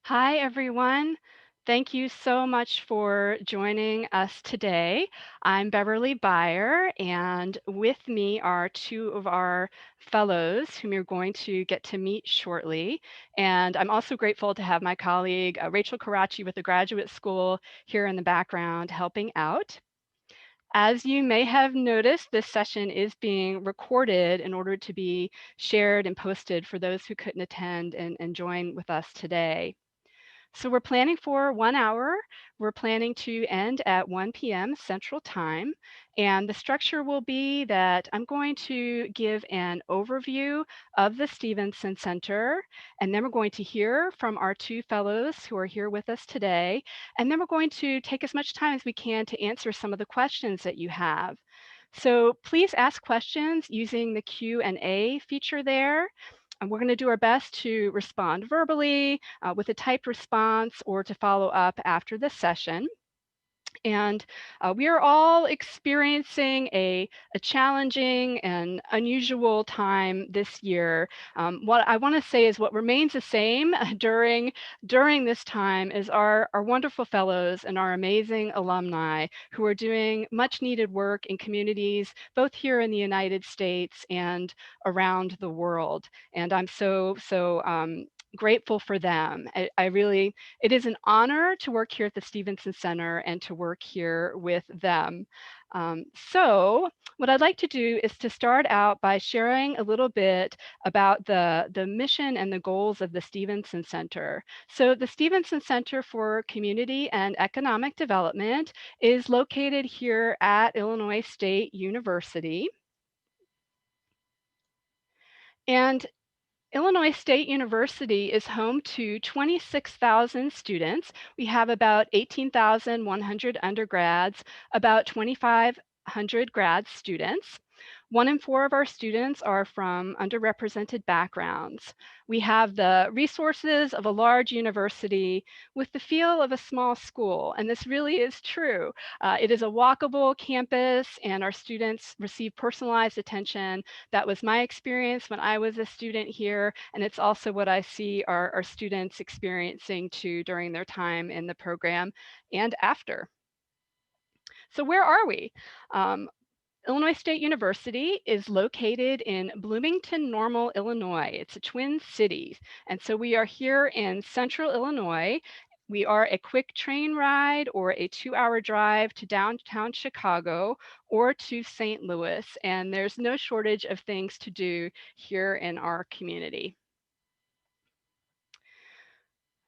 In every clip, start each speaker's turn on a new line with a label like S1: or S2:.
S1: Hi, everyone. Thank you so much for joining us today. I'm Beverly Beyer, and with me are two of our fellows whom you're going to get to meet shortly. And I'm also grateful to have my colleague, Rachel Karachi with the Graduate School here in the background helping out. As you may have noticed, this session is being recorded in order to be shared and posted for those who couldn't attend and join with us today. So we're planning for 1 hour. We're planning to end at 1 p.m. Central Time. And the structure will be that I'm going to give an overview of the Stevenson Center, and then we're going to hear from our two fellows who are here with us today. And then we're going to take as much time as we can to answer some of the questions that you have. So please ask questions using the Q&A feature there. And we're going to do our best to respond verbally with a typed response or to follow up after the session. And we are all experiencing a challenging and unusual time this year. What I want to say is what remains the same during this time is our wonderful fellows and our amazing alumni who are doing much needed work in communities, both here in the United States and around the world. And I'm so grateful for them. I really, it is an honor to work here at the Stevenson Center and to work here with them. So what I'd like to do is to start out by sharing a little bit about the mission and the goals of the Stevenson Center. So the Stevenson Center for Community and Economic Development is located here at Illinois State University. And Illinois State University is home to 26,000 students. We have about 18,100 undergrads, about 2,500 grad students. 1 in 4 of our students are from underrepresented backgrounds. We have the resources of a large university with the feel of a small school, and this really is true. It is a walkable campus, and our students receive personalized attention. That was my experience when I was a student here, and it's also what I see our students experiencing too during their time in the program and after. So where are we? Um, Illinois State University is located in Bloomington-Normal, Illinois. It's a twin city. And so we are here in central Illinois. We are a quick train ride or a 2-hour drive to downtown Chicago or to St. Louis. And there's no shortage of things to do here in our community.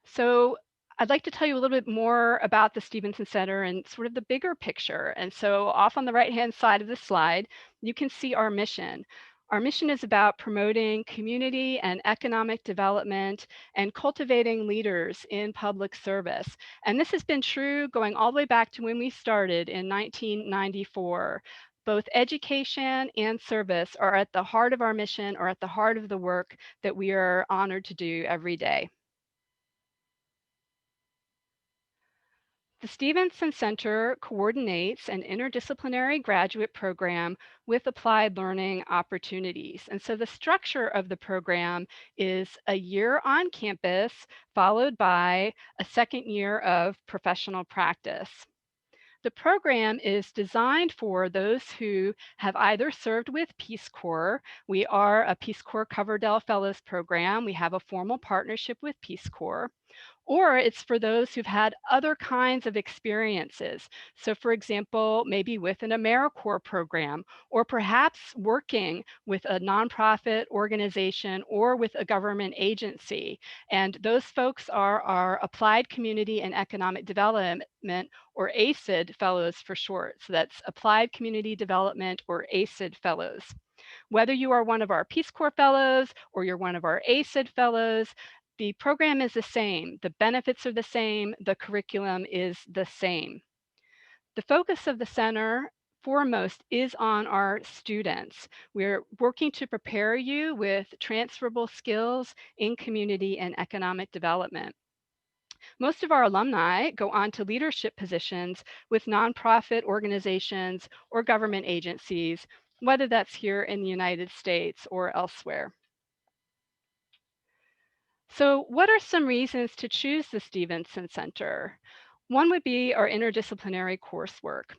S1: So I'd like to tell you a little bit more about the Stevenson Center and sort of the bigger picture. And so off on the right-hand side of the slide, you can see our mission. Our mission is about promoting community and economic development and cultivating leaders in public service. And this has been true going all the way back to when we started in 1994. Both education and service are at the heart of our mission or at the heart of the work that we are honored to do every day. The Stevenson Center coordinates an interdisciplinary graduate program with applied learning opportunities. And so the structure of the program is a year on campus, followed by a second year of professional practice. The program is designed for those who have either served with Peace Corps. We are a Peace Corps Coverdell Fellows program. We have a formal partnership with Peace Corps. Or it's for those who've had other kinds of experiences. So for example, maybe with an AmeriCorps program, or perhaps working with a nonprofit organization or with a government agency. And those folks are our Applied Community and Economic Development, or ACID fellows for short. So that's Applied Community Development or ACID fellows. Whether you are one of our Peace Corps fellows or you're one of our ACID fellows, the program is the same. The benefits are the same. The curriculum is the same. The focus of the center foremost is on our students. We're working to prepare you with transferable skills in community and economic development. Most of our alumni go on to leadership positions with nonprofit organizations or government agencies, whether that's here in the United States or elsewhere. So, what are some reasons to choose the Stevenson Center? One would be our interdisciplinary coursework.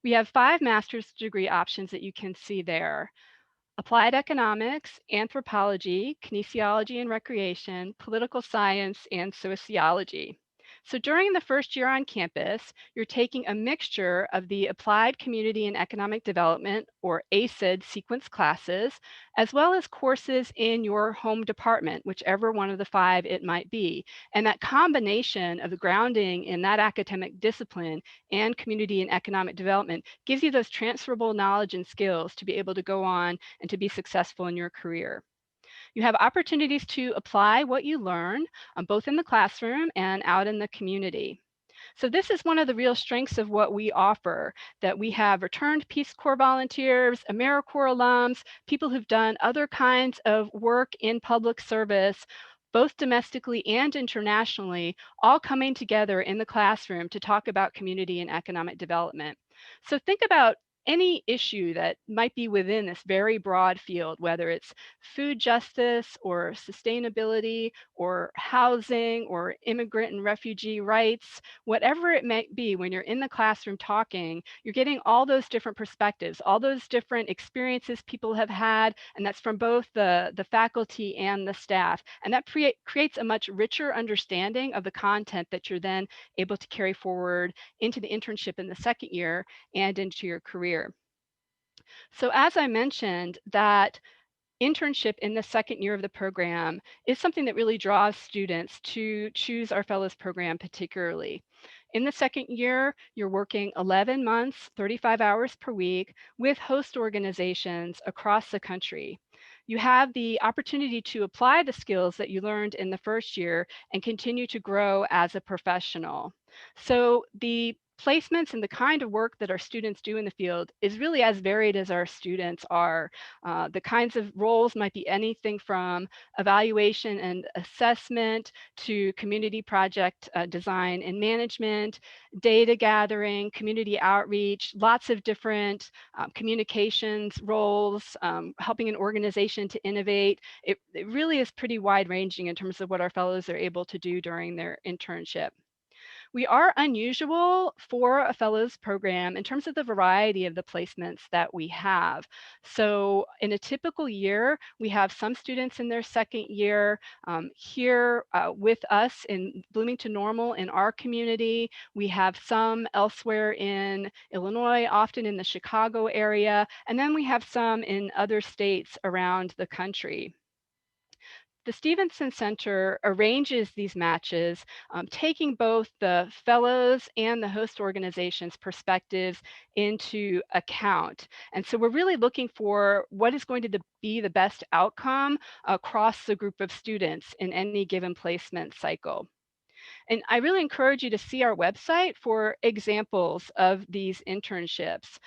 S1: We have 5 master's degree options that you can see there. Applied economics, anthropology, kinesiology and recreation, political science, and sociology. So during the first year on campus, you're taking a mixture of the Applied Community and Economic Development, or ACED, sequence classes, as well as courses in your home department, whichever one of the 5 it might be. And that combination of the grounding in that academic discipline and community and economic development gives you those transferable knowledge and skills to be able to go on and to be successful in your career. You have opportunities to apply what you learn, both in the classroom and out in the community. So this is one of the real strengths of what we offer, that we have returned Peace Corps volunteers, AmeriCorps alums, people who've done other kinds of work in public service, both domestically and internationally, all coming together in the classroom to talk about community and economic development. So think about any issue that might be within this very broad field, whether it's food justice or sustainability or housing or immigrant and refugee rights, whatever it may be. When you're in the classroom talking, you're getting all those different perspectives, all those different experiences people have had, and that's from both the faculty and the staff. And that creates a much richer understanding of the content that you're then able to carry forward into the internship in the second year and into your career. So as I mentioned, that internship in the second year of the program is something that really draws students to choose our fellows program particularly. In the second year, you're working 11 months, 35 hours per week with host organizations across the country. You have the opportunity to apply the skills that you learned in the first year and continue to grow as a professional. So the placements and the kind of work that our students do in the field is really as varied as our students are. The kinds of roles might be anything from evaluation and assessment to community project design and management, data gathering, community outreach, lots of different communications roles, helping an organization to innovate. It really is pretty wide ranging in terms of what our fellows are able to do during their internship. We are unusual for a fellows program in terms of the variety of the placements that we have. So in a typical year, we have some students in their second year here with us in Bloomington-Normal in our community. We have some elsewhere in Illinois, often in the Chicago area, and then we have some in other states around the country. The Stevenson Center arranges these matches, taking both the fellows and the host organization's perspectives into account. And so we're really looking for what is going to be the best outcome across the group of students in any given placement cycle. And I really encourage you to see our website for examples of these internships.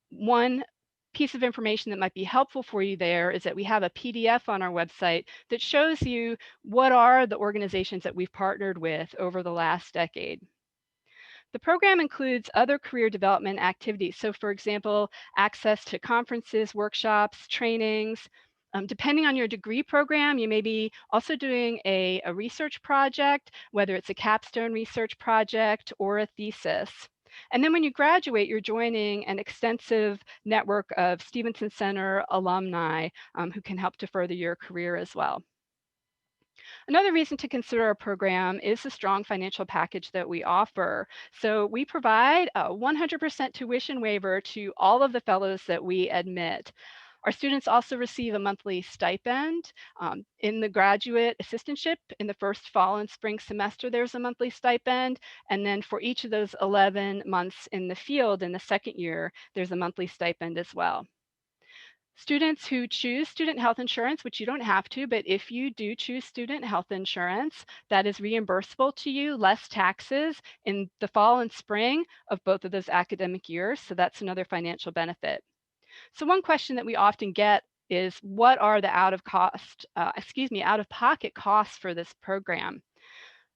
S1: One piece of information that might be helpful for you there is that we have a PDF on our website that shows you what are the organizations that we've partnered with over the last decade. The program includes other career development activities. So for example, access to conferences, workshops, trainings. Depending on your degree program, you may be also doing a research project, whether it's a capstone research project or a thesis. And then when you graduate, you're joining an extensive network of Stevenson Center alumni who can help to further your career as well. Another reason to consider our program is the strong financial package that we offer. So we provide a 100% tuition waiver to all of the fellows that we admit. Our students also receive a monthly stipend. In the graduate assistantship, in the first fall and spring semester, there's a monthly stipend. And then for each of those 11 months in the field in the second year, there's a monthly stipend as well. Students who choose student health insurance, which you don't have to, but if you do choose student health insurance, that is reimbursable to you, less taxes in the fall and spring of both of those academic years. So that's another financial benefit. So one question that we often get is, what are the out of pocket costs for this program?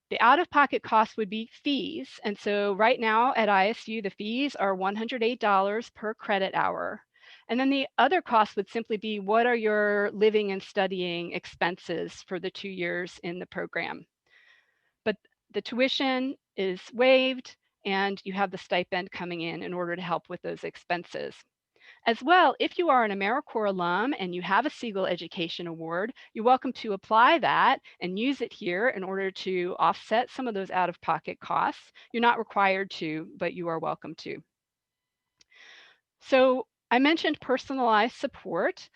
S1: The out of pocket cost would be fees. And so right now at ISU, the fees are $108 per credit hour. And then the other cost would simply be, what are your living and studying expenses for the 2 years in the program? But the tuition is waived, and you have the stipend coming in order to help with those expenses. As well, if you are an AmeriCorps alum and you have a Siegel Education Award, you're welcome to apply that and use it here in order to offset some of those out-of-pocket costs. You're not required to, but you are welcome to. So I mentioned personalized support.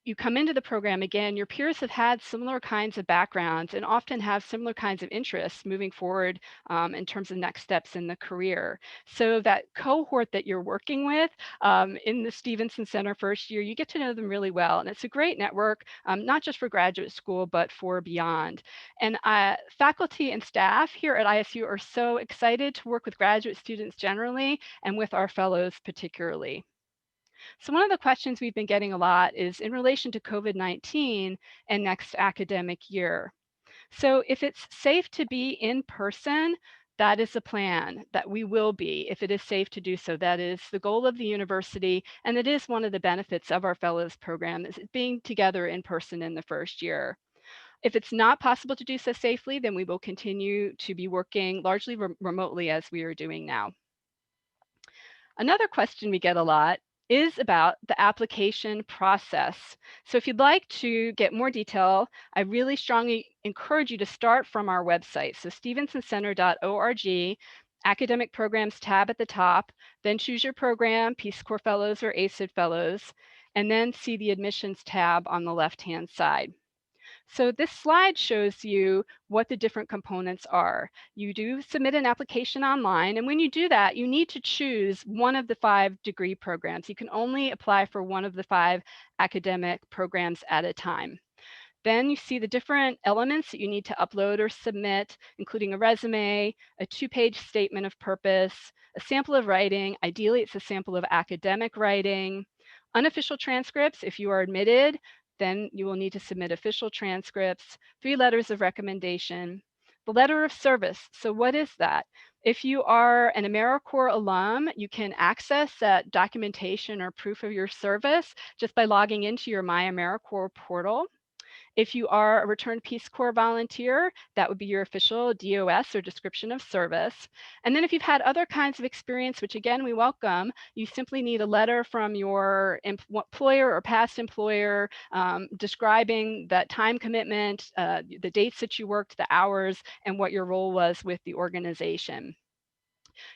S1: You come into the program, again, your peers have had similar kinds of backgrounds and often have similar kinds of interests moving forward in terms of next steps in the career. So that cohort that you're working with in the Stevenson Center first year, you get to know them really well. And it's a great network, not just for graduate school, but for beyond. And faculty and staff here at ISU are so excited to work with graduate students generally and with our fellows particularly. So one of the questions we've been getting a lot is in relation to COVID-19 and next academic year. So if it's safe to be in person, that is the plan, that we will be, if it is safe to do so. That is the goal of the university, and it is one of the benefits of our fellows program, is being together in person in the first year. If it's not possible to do so safely, then we will continue to be working largely remotely as we are doing now. Another question we get a lot is about the application process. So if you'd like to get more detail, I really strongly encourage you to start from our website. So stevensonCenter.org, Academic Programs tab at the top, then choose your program, Peace Corps Fellows or ACID Fellows, and then see the Admissions tab on the left-hand side. So this slide shows you what the different components are. You do submit an application online, and when you do that, you need to choose one of the 5 degree programs. You can only apply for one of the 5 academic programs at a time. Then you see the different elements that you need to upload or submit, including a resume, a 2-page statement of purpose, a sample of writing. Ideally, it's a sample of academic writing, unofficial transcripts. If you are admitted, then you will need to submit official transcripts, 3 letters of recommendation, the letter of service. So what is that? If you are an AmeriCorps alum, you can access that documentation or proof of your service just by logging into your My AmeriCorps portal. If you are a returned Peace Corps volunteer, that would be your official DOS or description of service. And then if you've had other kinds of experience, which again, we welcome, you simply need a letter from your employer or past employer describing that time commitment, the dates that you worked, the hours, and what your role was with the organization.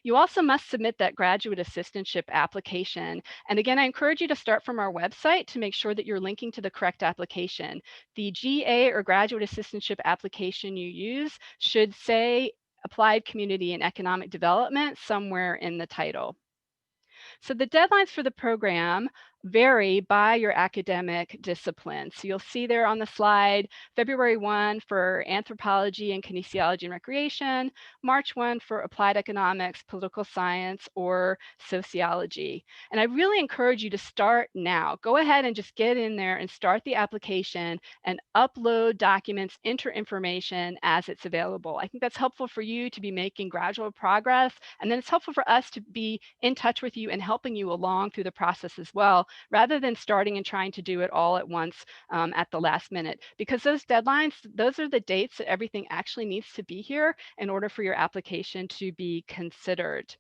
S1: You also must submit that graduate assistantship application. And again, I encourage you to start from our website to make sure that you're linking to the correct application. The GA or graduate assistantship application you use should say Applied Community and Economic Development somewhere in the title. So the deadlines for the program vary by your academic discipline. So you'll see there on the slide, February 1 for anthropology and kinesiology and recreation, March 1 for applied economics, political science, or sociology. And I really encourage you to start now. Go ahead and just get in there and start the application and upload documents, enter information as it's available. I think that's helpful for you to be making gradual progress, and then it's helpful for us to be in touch with you and helping you along through the process as well, rather than starting and trying to do it all at once at the last minute. Because those deadlines, those are the dates that everything actually needs to be here in order for your application to be considered.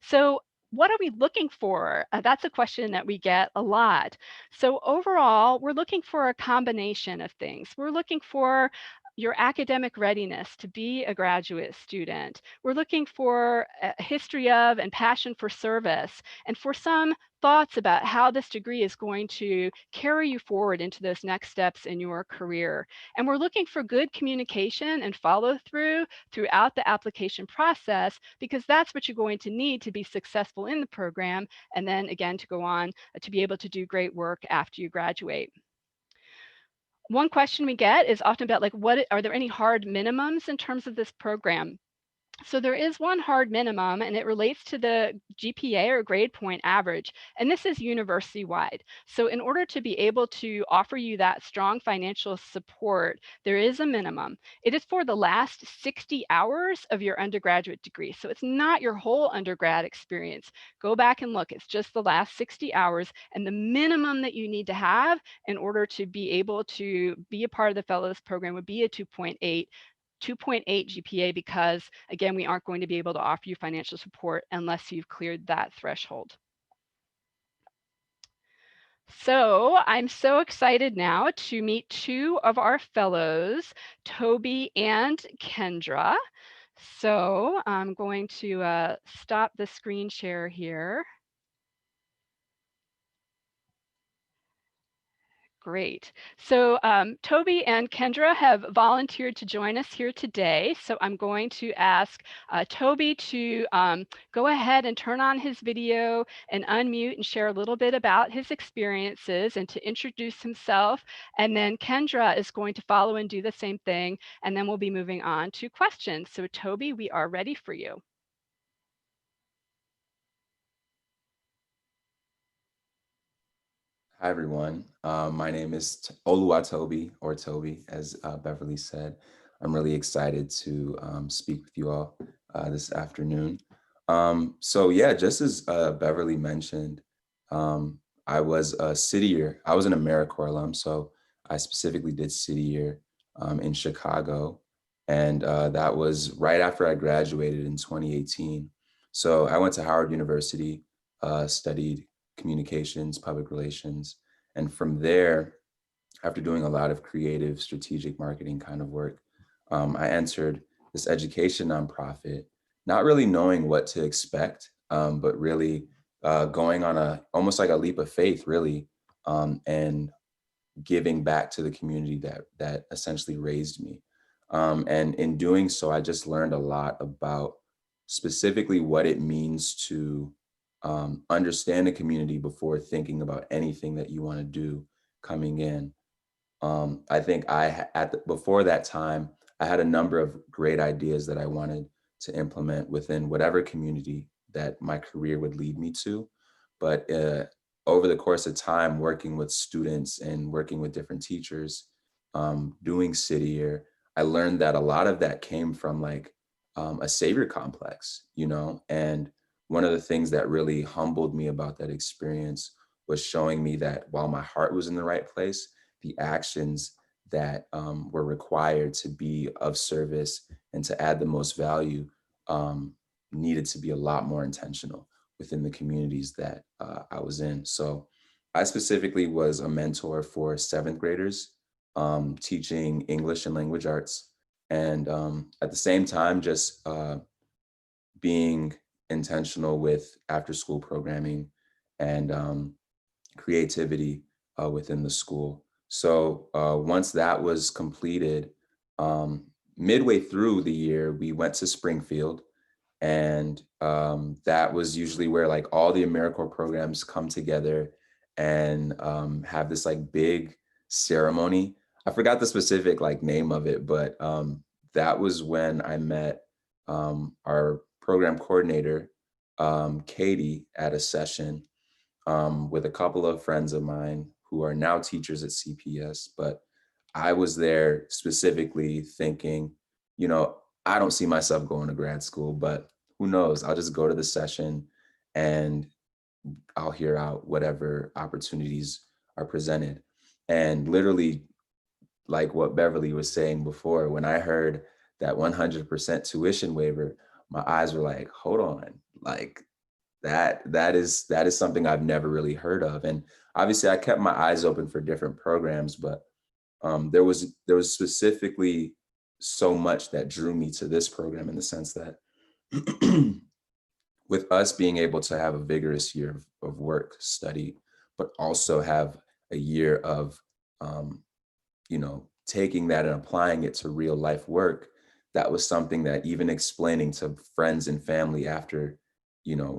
S1: So what are we looking for? That's a question that we get a lot. So overall, we're looking for a combination of things. We're looking for your academic readiness to be a graduate student. We're looking for a history of and passion for service, and for some thoughts about how this degree is going to carry you forward into those next steps in your career. And we're looking for good communication and follow through throughout the application process, because that's what you're going to need to be successful in the program, and then again to go on to be able to do great work after you graduate. One question we get is often about, like, what are there any hard minimums in terms of this program? So there is one hard minimum, and it relates to the GPA or grade point average, and this is university-wide. So in order to be able to offer you that strong financial support, there is a minimum. It is for the last 60 hours of your undergraduate degree. So it's not your whole undergrad experience. Go back and look. It's just the last 60 hours, and the minimum that you need to have in order to be able to be a part of the fellows program would be a 2.8 GPA, because again, we aren't going to be able to offer you financial support unless you've cleared that threshold. So I'm so excited now to meet two of our fellows, Toby and Kendra. So I'm going to stop the screen share here. Great. So Toby and Kendra have volunteered to join us here today. So I'm going to ask Toby to go ahead and turn on his video and unmute and share a little bit about his experiences and to introduce himself. And then Kendra is going to follow and do the same thing. And then we'll be moving on to questions. So Toby, we are ready for you.
S2: Hi, everyone. My name is Oluwatobi, or Toby, as Beverly said. I'm really excited to speak with you all this afternoon. Yeah, just as Beverly mentioned, I was a City Year. I was an AmeriCorps alum, so I specifically did City Year in Chicago. And that was right after I graduated in 2018. So I went to Howard University, studied communications, public relations. And from there, after doing a lot of creative strategic marketing kind of work, I entered this education nonprofit, not really knowing what to expect, but really going on a almost like a leap of faith, really, and giving back to the community that essentially raised me. And in doing so, I just learned a lot about specifically what it means to understand a community before thinking about anything that you want to do coming in. I think before that time, I had a number of great ideas that I wanted to implement within whatever community that my career would lead me to. But over the course of time, working with students and working with different teachers, doing City Year, I learned that a lot of that came from like a savior complex, and one of the things that really humbled me about that experience was showing me that while my heart was in the right place, the actions that were required to be of service and to add the most value needed to be a lot more intentional within the communities that I was in. So I specifically was a mentor for seventh graders, teaching English and language arts. And at the same time, just being intentional with after school programming and creativity within the school. So once that was completed, midway through the year, we went to Springfield, and that was usually where like all the AmeriCorps programs come together and have this like big ceremony. I forgot the specific like name of it, but that was when I met our program coordinator, Katie, at a session with a couple of friends of mine who are now teachers at CPS. But I was there specifically thinking, you know, I don't see myself going to grad school, but who knows? I'll just go to the session and I'll hear out whatever opportunities are presented. And literally, like what Beverly was saying before, when I heard that 100% tuition waiver, my eyes were like, hold on, like that is something I've never really heard of. And obviously I kept my eyes open for different programs, but there was specifically so much that drew me to this program in the sense that with us being able to have a vigorous year of work study, but also have a year of taking that and applying it to real life work, that was something that even explaining to friends and family after,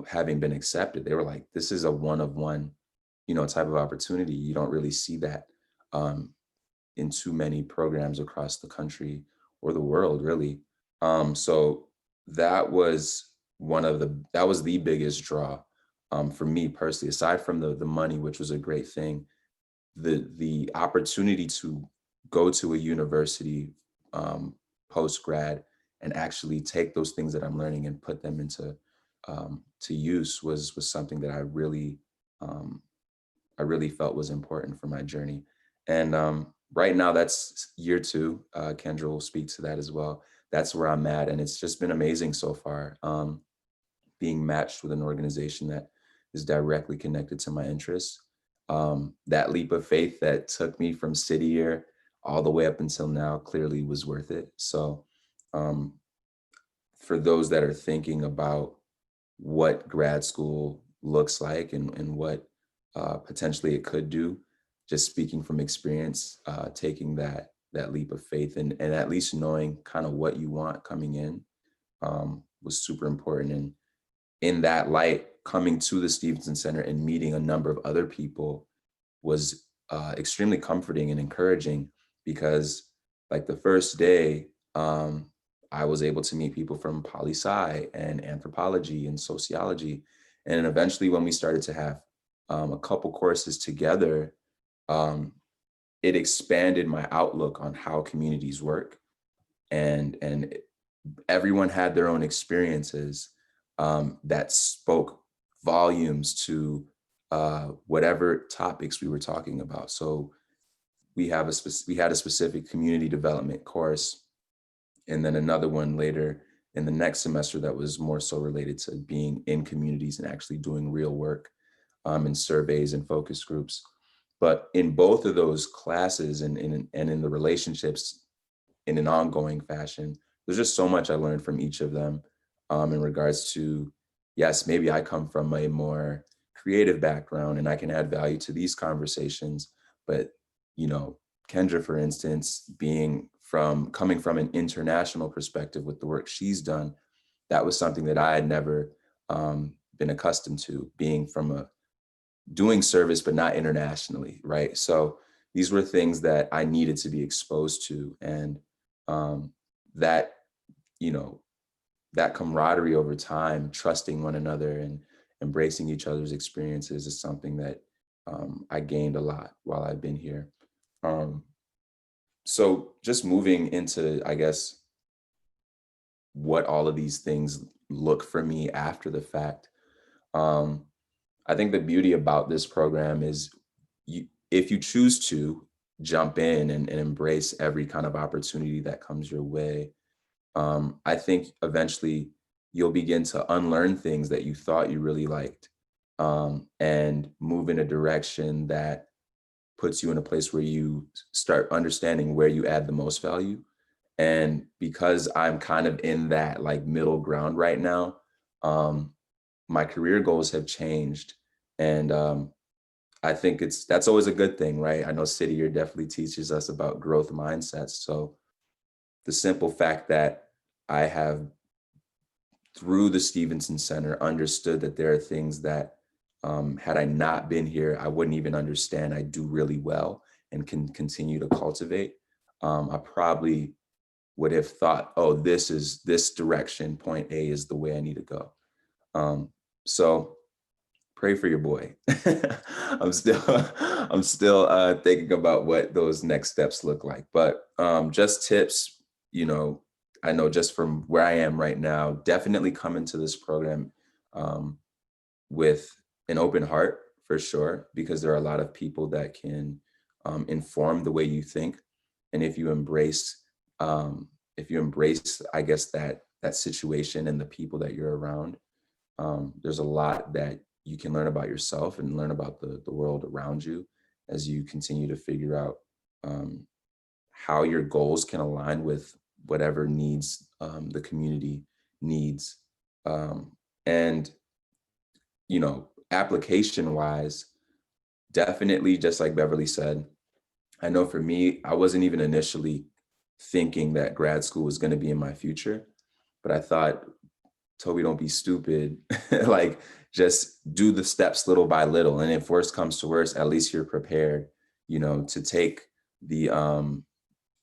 S2: having been accepted, they were like, this is a one of one, type of opportunity. You don't really see that um, in too many programs across the country or the world, really. So that was that was the biggest draw for me personally, aside from the money, which was a great thing. The opportunity to go to a university um, post grad and actually take those things that I'm learning and put them into to use was something that um, I really felt was important for my journey. And right now, that's year two. Kendra will speak to that as well. That's where I'm at, and it's just been amazing so far. Being matched with an organization that is directly connected to my interests. That leap of faith that took me from city year all the way up until now clearly was worth it. So, um, for those that are thinking about what grad school looks like and what potentially it could do, just speaking from experience, taking that leap of faith and at least knowing kind of what you want coming in was super important. And in that light, coming to the Stevenson Center and meeting a number of other people was extremely comforting and encouraging because, like, the first day, I was able to meet people from poli sci and anthropology and sociology. And then eventually, when we started to have a couple courses together, um, it expanded my outlook on how communities work. And everyone had their own experiences that spoke volumes to whatever topics we were talking about. So we had a specific community development course, and then another one later in the next semester that was more so related to being in communities and actually doing real work in surveys and focus groups. But in both of those classes and in the relationships in an ongoing fashion. There's just so much I learned from each of them in regards to, yes, maybe I come from a more creative background and I can add value to these conversations. But, you know, Kendra, for instance, coming from an international perspective with the work she's done, that was something that I had never been accustomed to, being from a doing service, but not internationally, right? So these were things that I needed to be exposed to. And um, that, you know, that camaraderie over time, trusting one another and embracing each other's experiences is something that I gained a lot while I've been here. Um, so just moving into, I guess, what all of these things look for me after the fact. Um, I think the beauty about this program is if you choose to jump in and embrace every kind of opportunity that comes your way, I think eventually you'll begin to unlearn things that you thought you really liked and move in a direction that puts you in a place where you start understanding where you add the most value. And because I'm kind of in that like middle ground right now, um, my career goals have changed. And I think that's always a good thing, right? I know City Year definitely teaches us about growth mindsets. So the simple fact that I have, through the Stevenson Center, understood that there are things that had I not been here, I wouldn't even understand I do really well and can continue to cultivate. I probably would have thought, oh, this direction, point A is the way I need to go. Um, so pray for your boy. I'm still I'm still thinking about what those next steps look like. But just tips, you know, I know just from where I am right now, definitely come into this program um, with an open heart for sure, because there are a lot of people that can inform the way you think. And um, if you embrace, I guess that situation and the people that you're around, there's a lot that you can learn about yourself and learn about the world around you as you continue to figure out um, how your goals can align with whatever needs the community needs. Um, and, you know, application wise, definitely, just like Beverly said, I know for me, I wasn't even initially thinking that grad school was going to be in my future, but I thought, Toby, don't be stupid. Like, just do the steps little by little. And if worst comes to worst, at least you're prepared, you know, to take the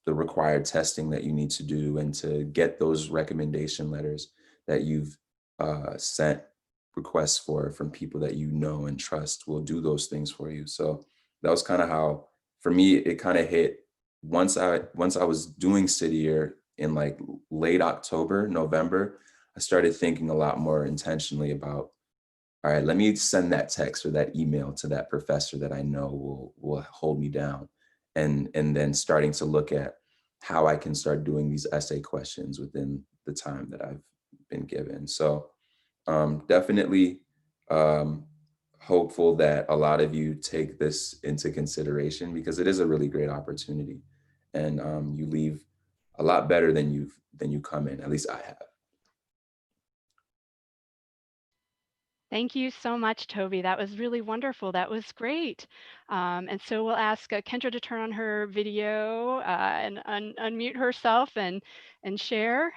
S2: required testing that you need to do and to get those recommendation letters. that you've sent requests for from people that you know and trust will do those things for you. So that was kind of how, for me, it kind of hit once I was doing City Year in like late October, November. I started thinking a lot more intentionally about, all right, let me send that text or that email to that professor that I know will hold me down. And then starting to look at how I can start doing these essay questions within the time that I've been given. So definitely um, hopeful that a lot of you take this into consideration because it is a really great opportunity, and you leave a lot better than you come in. At least I have.
S1: Thank you so much, Toby. That was really wonderful. That was great. And so we'll ask Kendra to turn on her video and unmute herself and share.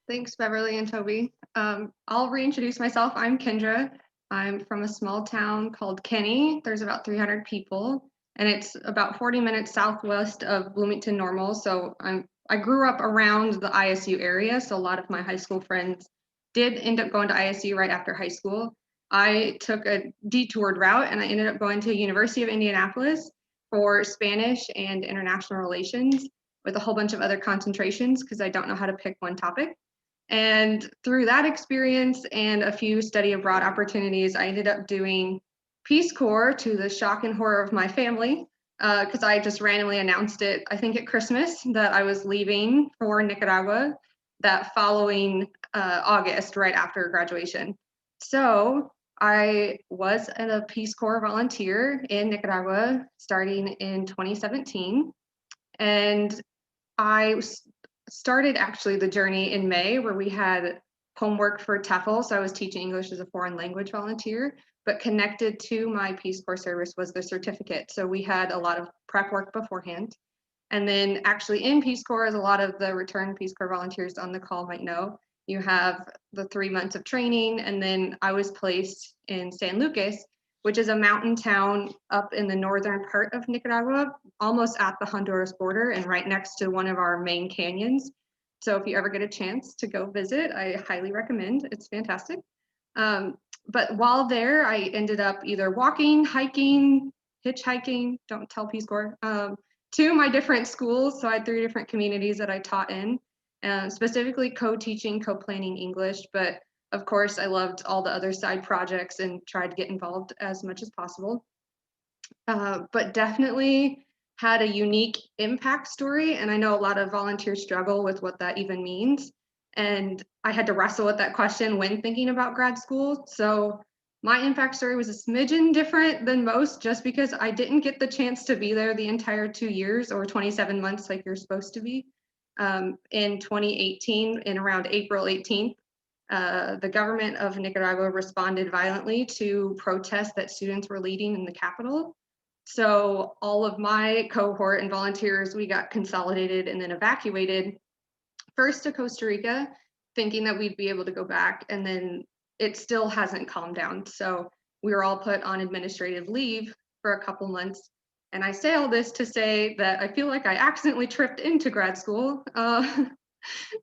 S3: Thanks, Beverly and Toby. I'll reintroduce myself. I'm Kendra. I'm from a small town called Kenny. There's about 300 people, and it's about 40 minutes southwest of Bloomington-Normal. So I grew up around the ISU area, so a lot of my high school friends did end up going to ISU right after high school. I took a detoured route, and I ended up going to University of Indianapolis for Spanish and international relations with a whole bunch of other concentrations because I don't know how to pick one topic. And through that experience and a few study abroad opportunities, I ended up doing Peace Corps to the shock and horror of my family because I just randomly announced it, I think at Christmas, that I was leaving for Nicaragua that following August, right after graduation. So I was a Peace Corps volunteer in Nicaragua starting in 2017. And I started actually the journey in May where we had homework for TEFL. So I was teaching English as a foreign language volunteer, but connected to my Peace Corps service was the certificate. So we had a lot of prep work beforehand. And then actually in Peace Corps, as a lot of the returned Peace Corps volunteers on the call might know, you have the 3 months of training. And then I was placed in San Lucas, which is a mountain town up in the northern part of Nicaragua, almost at the Honduras border and right next to one of our main canyons. So if you ever get a chance to go visit, I highly recommend. It's fantastic. But while there, I ended up either walking, hiking, hitchhiking, don't tell Peace Corps, to my different schools. So I had 3 different communities that I taught in, specifically co-teaching, co-planning English. But of course, I loved all the other side projects and tried to get involved as much as possible. But definitely had a unique impact story. And I know a lot of volunteers struggle with what that even means. And I had to wrestle with that question when thinking about grad school. So my impact story was a smidgen different than most just because I didn't get the chance to be there the entire 2 years or 27 months like you're supposed to be. In 2018, in around April 18th, the government of Nicaragua responded violently to protests that students were leading in the capital. So all of my cohort and volunteers, we got consolidated and then evacuated first to Costa Rica, thinking that we'd be able to go back, and then it still hasn't calmed down. So we were all put on administrative leave for a couple months. And I say all this to say that I feel like I accidentally tripped into grad school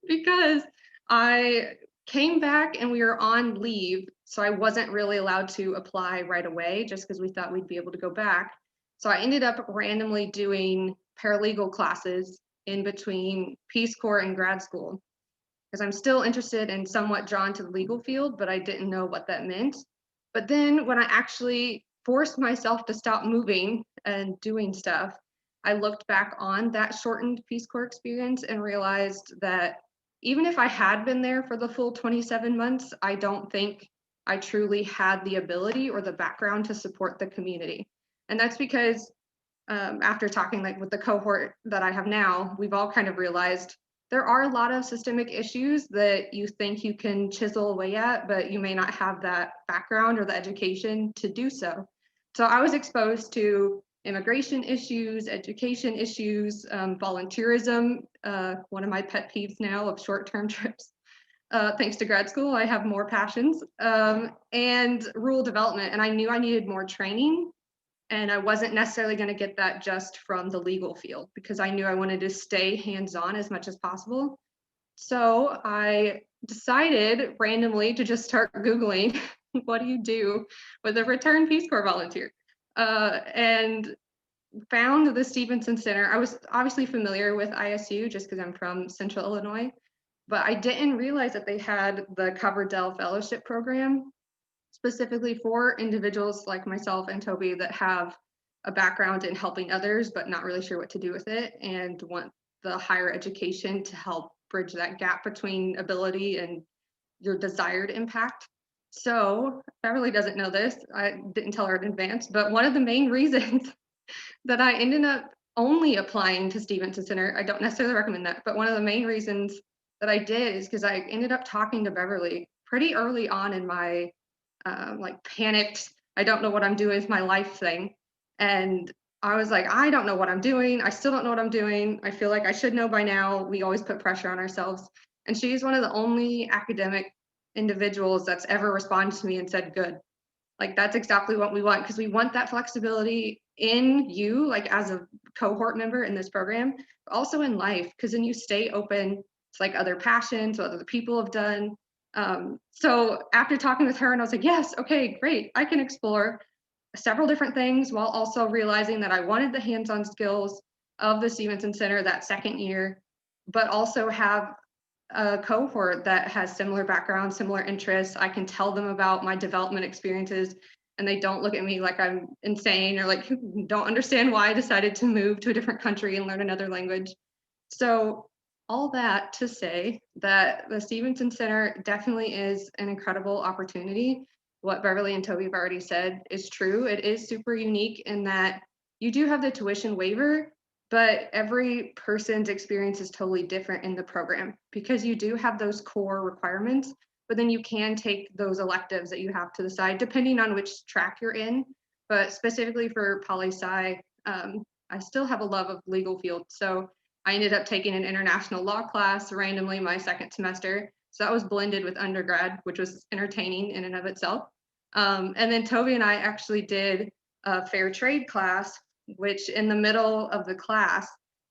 S3: because I came back and we were on leave. So I wasn't really allowed to apply right away just because we thought we'd be able to go back. So I ended up randomly doing paralegal classes in between Peace Corps and grad school because I'm still interested and somewhat drawn to the legal field, but I didn't know what that meant. But then when I actually forced myself to stop moving and doing stuff, I looked back on that shortened Peace Corps experience and realized that even if I had been there for the full 27 months, I don't think I truly had the ability or the background to support the community. And that's because after talking like with the cohort that I have now, we've all kind of realized there are a lot of systemic issues that you think you can chisel away at, but you may not have that background or the education to do so. So I was exposed to immigration issues, education issues, volunteerism, one of my pet peeves now of short-term trips. Thanks to grad school, I have more passions, and rural development. And I knew I needed more training, and I wasn't necessarily going to get that just from the legal field because I knew I wanted to stay hands-on as much as possible. So I decided randomly to just start Googling, what do you do with a return Peace Corps volunteer? And found the Stevenson Center. I was obviously familiar with ISU just because I'm from Central Illinois, but I didn't realize that they had the Coverdell Fellowship Program specifically for individuals like myself and Toby that have a background in helping others, but not really sure what to do with it and want the higher education to help bridge that gap between ability and your desired impact. So Beverly doesn't know this. I didn't tell her in advance, but one of the main reasons that I ended up only applying to Stevenson Center, I don't necessarily recommend that, but one of the main reasons that I did is because I ended up talking to Beverly pretty early on in my like panicked, I don't know what I'm doing with my life thing. And I was like, I don't know what I'm doing. I still don't know what I'm doing. I feel like I should know by now. We always put pressure on ourselves. And she's one of the only academic individuals that's ever responded to me and said, good. Like that's exactly what we want because we want that flexibility in you, like as a cohort member in this program, but also in life, because then you stay open to like other passions, what other people have done. So after talking with her, and I was like, yes, okay, great, I can explore several different things while also realizing that I wanted the hands-on skills of the Stevenson Center that second year, but also have a cohort that has similar backgrounds, similar interests. I can tell them about my development experiences and they don't look at me like I'm insane or like don't understand why I decided to move to a different country and learn another language. So all that to say that the Stevenson Center definitely is an incredible opportunity. What Beverly and Toby have already said is true. It is super unique in that you do have the tuition waiver, but every person's experience is totally different in the program because you do have those core requirements, but then you can take those electives that you have to the side depending on which track you're in. But specifically for poli-sci, I still have a love of legal field. So I ended up taking an international law class randomly my second semester. So that was blended with undergrad, which was entertaining in and of itself. And then Toby and I actually did a fair trade class, which in the middle of the class,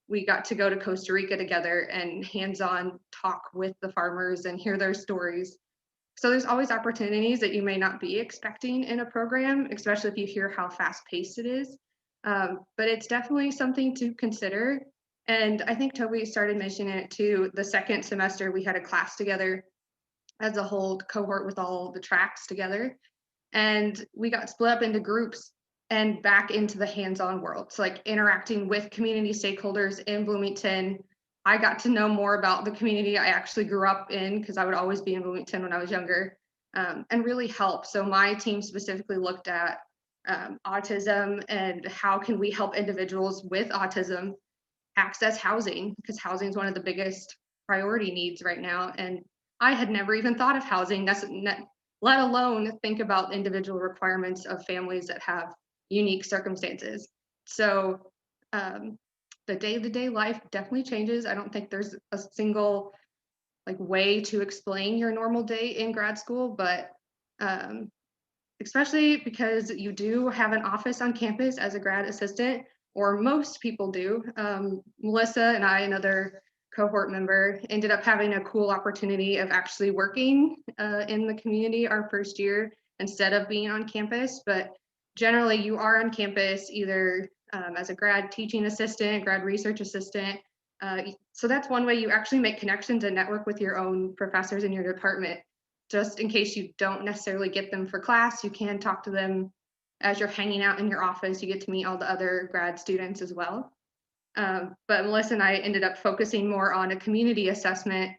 S3: we got to go to Costa Rica together and hands-on talk with the farmers and hear their stories. So there's always opportunities that you may not be expecting in a program, especially if you hear how fast-paced it is. But it's definitely something to consider. And I think Toby started mentioning it too. The second semester, we had a class together as a whole cohort with all the tracks together. And we got split up into groups and back into the hands-on world. So like interacting with community stakeholders in Bloomington. I got to know more about the community I actually grew up in because I would always be in Bloomington when I was younger, and really help. So my team specifically looked at autism and how can we help individuals with autism access housing, because housing is one of the biggest priority needs right now. And I had never even thought of housing, let alone think about individual requirements of families that have unique circumstances. So the day-to-day life definitely changes. I don't think there's a single like way to explain your normal day in grad school, but especially because you do have an office on campus as a grad assistant, or most people do. Melissa and I, another cohort member, ended up having a cool opportunity of actually working in the community our first year instead of being on campus. But generally, you are on campus either as a grad teaching assistant, grad research assistant. So that's one way you actually make connections and network with your own professors in your department. Just in case you don't necessarily get them for class, you can talk to them as you're hanging out in your office. You get to meet all the other grad students as well. But Melissa and I ended up focusing more on a community assessment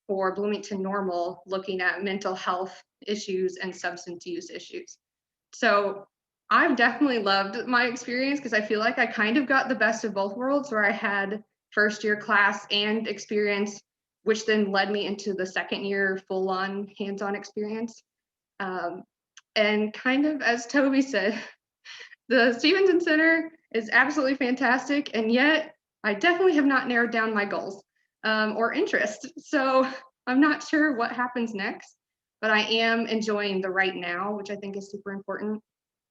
S3: for Bloomington-Normal, looking at mental health issues and substance use issues. So I've definitely loved my experience because I feel like I kind of got the best of both worlds, where I had first year class and experience, which then led me into the second year full-on hands-on experience. And kind of as Toby said, the Stevenson Center is absolutely fantastic, and yet I definitely have not narrowed down my goals or interest. So I'm not sure what happens next, but I am enjoying the right now, which I think is super important.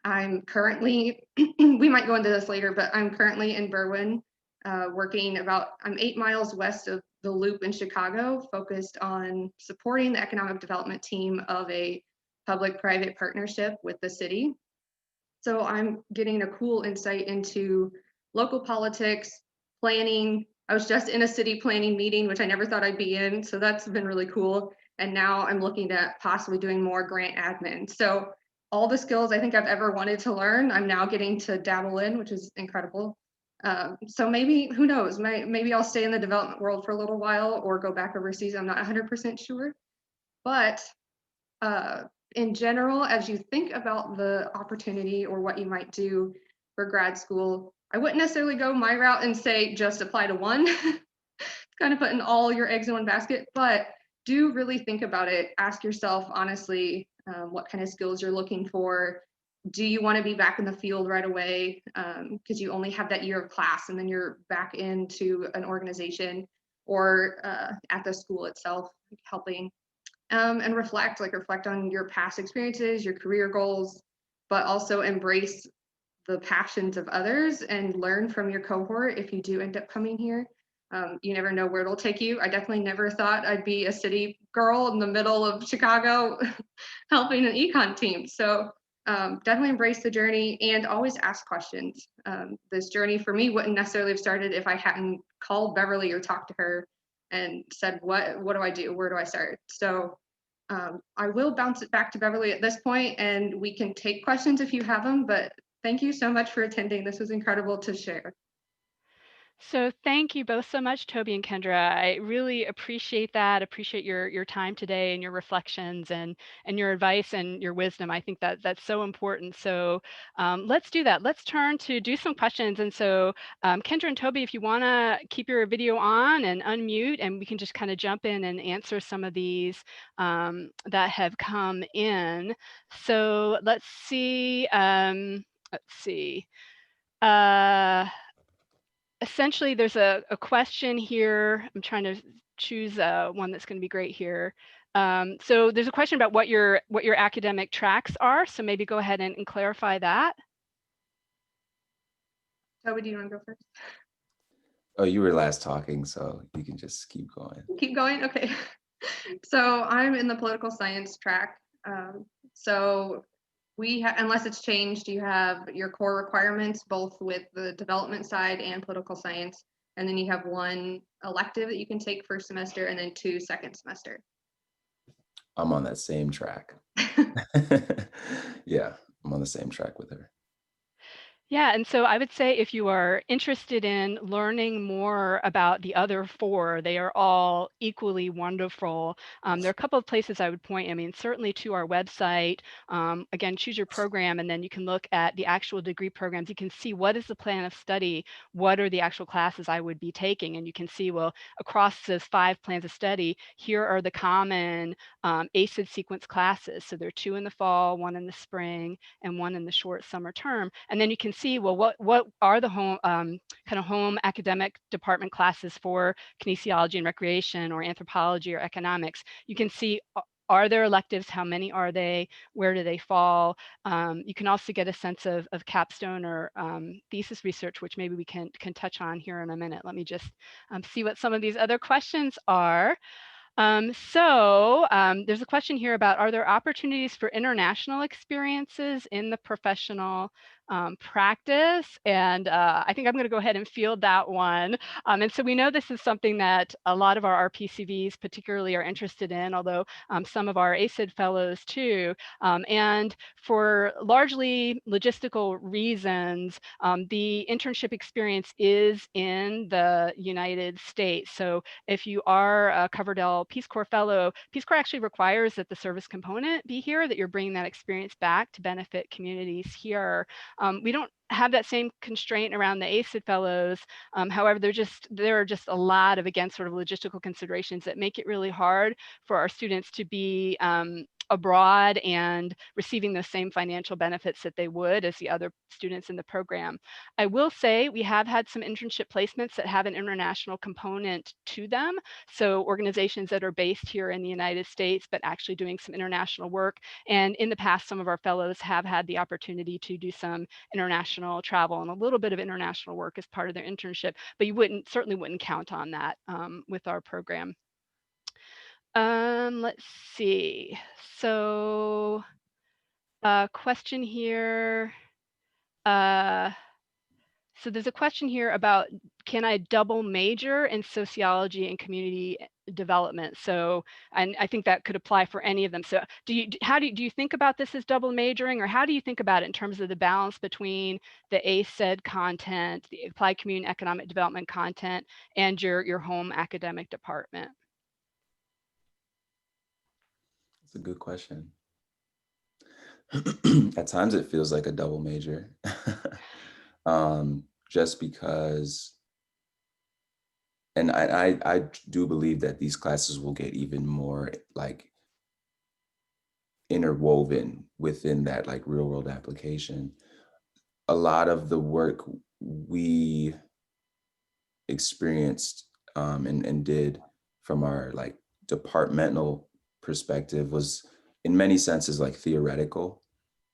S3: I'm currently, we might go into this later, but I'm currently in Berwyn I'm 8 miles west of the Loop in Chicago, focused on supporting the economic development team of a public-private partnership with the city. So I'm getting a cool insight into local politics, planning. I was just in a city planning meeting, which I never thought I'd be in. So that's been really cool. And now I'm looking at possibly doing more grant admin. So all the skills I think I've ever wanted to learn, I'm now getting to dabble in, which is incredible. So maybe, who knows, maybe I'll stay in the development world for a little while or go back overseas. I'm not 100% sure. But uh, in general, as you think about the opportunity or what you might do for grad school, I wouldn't necessarily go my route and say just apply to one, kind of putting all your eggs in one basket, but do really think about it. Ask yourself honestly what kind of skills you're looking for. Do you want to be back in the field right away? Because you only have that year of class and then you're back into an organization or at the school itself, helping and reflect on your past experiences, your career goals, but also embrace the passions of others and learn from your cohort if you do end up coming here. You never know where it'll take you. I definitely never thought I'd be a city girl in the middle of Chicago helping an econ team. So definitely embrace the journey and always ask questions. This journey for me wouldn't necessarily have started if I hadn't called Beverly or talked to her and said, what do I do? Where do I start? So I will bounce it back to Beverly at this point and we can take questions if you have them, but thank you so much for attending. This was incredible to share.
S1: So thank you both so much, Toby and Kendra. I really appreciate that. Appreciate your time today and your reflections and your advice and your wisdom. I think that that's so important. So let's do that. Let's turn to do some questions. And so Kendra and Toby, if you want to keep your video on and unmute, and we can just kind of jump in and answer some of these that have come in. So let's see. Let's see. Essentially, there's a question here. I'm trying to choose one that's going to be great here. So there's a question about what your academic tracks are. So maybe go ahead and clarify that.
S3: Toby, do you want to go first?
S2: Oh, you were last talking, so you can just keep going.
S3: Keep going? Okay. So I'm in the political science track. So unless it's changed, you have your core requirements, both with the development side and political science. And then you have one elective that you can take first semester and then 2 second semester.
S2: I'm on that same track. Yeah, I'm on the same track with her.
S1: Yeah, and so I would say if you are interested in learning more about the other 4, they are all equally wonderful. There are a couple of places I would point. I mean, certainly to our website. Again, choose your program, and then you can look at the actual degree programs. You can see what is the plan of study, what are the actual classes I would be taking, and you can see, well, across those 5 plans of study, here are the common ACID sequence classes. So there are 2 in the fall, 1 in the spring, and 1 in the short summer term. And then you can see, well, what are the home kind of home academic department classes for kinesiology and recreation or anthropology or economics. You can see, are there electives? How many are they? Where do they fall? You can also get a sense of capstone or thesis research, which maybe we can touch on here in a minute. Let me just see what some of these other questions are. There's a question here about, are there opportunities for international experiences in the professional practice? And I think I'm going to go ahead and field that one. And so we know this is something that a lot of our RPCVs particularly are interested in, although some of our ACID fellows too. And for largely logistical reasons, the internship experience is in the United States. So if you are a Coverdell Peace Corps fellow, Peace Corps actually requires that the service component be here, that you're bringing that experience back to benefit communities here. We don't have that same constraint around the ACID fellows. However, there are just a lot of, again, sort of logistical considerations that make it really hard for our students to be abroad and receiving the same financial benefits that they would as the other students in the program. I will say we have had some internship placements that have an international component to them. So organizations that are based here in the United States, but actually doing some international work. And in the past, some of our fellows have had the opportunity to do some international travel and a little bit of international work as part of their internship, but you certainly wouldn't count on that with our program. Let's see. So question here. So there's a question here about, can I double major in sociology and community development? So, and I think that could apply for any of them. So do you think about this as double majoring, or how do you think about it in terms of the balance between the ACED content, the applied community economic development content, and your home academic department?
S2: That's a good question. At times it feels like a double major. Just because, and I do believe that these classes will get even more like interwoven within that like real world application. A lot of the work we experienced and did from our like departmental perspective was in many senses like theoretical,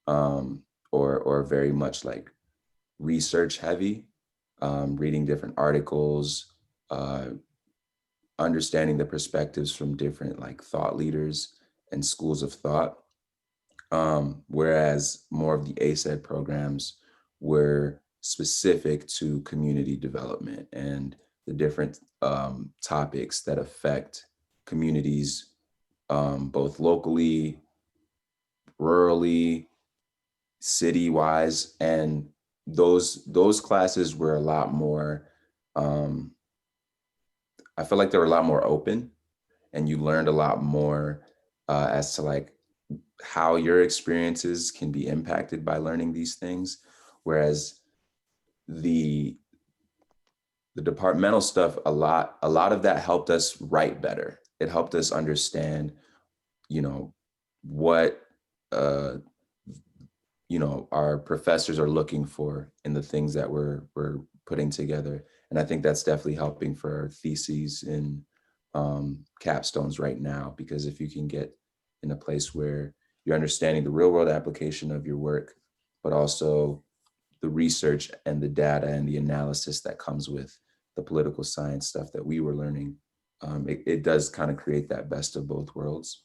S2: or very much like research heavy, reading different articles, uh, understanding the perspectives from different like thought leaders and schools of thought. Whereas more of the ACED programs were specific to community development and the different topics that affect communities, both locally, rurally, city-wise, and those classes were a lot more. Um, I feel like they were a lot more open, and you learned a lot more as to like how your experiences can be impacted by learning these things. Whereas the the departmental stuff, a lot of that helped us write better. It helped us understand, you know, what uh, our professors are looking for in the things that we're putting together. And I think that's definitely helping for our theses and capstones right now, because if you can get in a place where you're understanding the real world application of your work, but also the research and the data and the analysis that comes with the political science stuff that we were learning, it does kind of create that best of both worlds.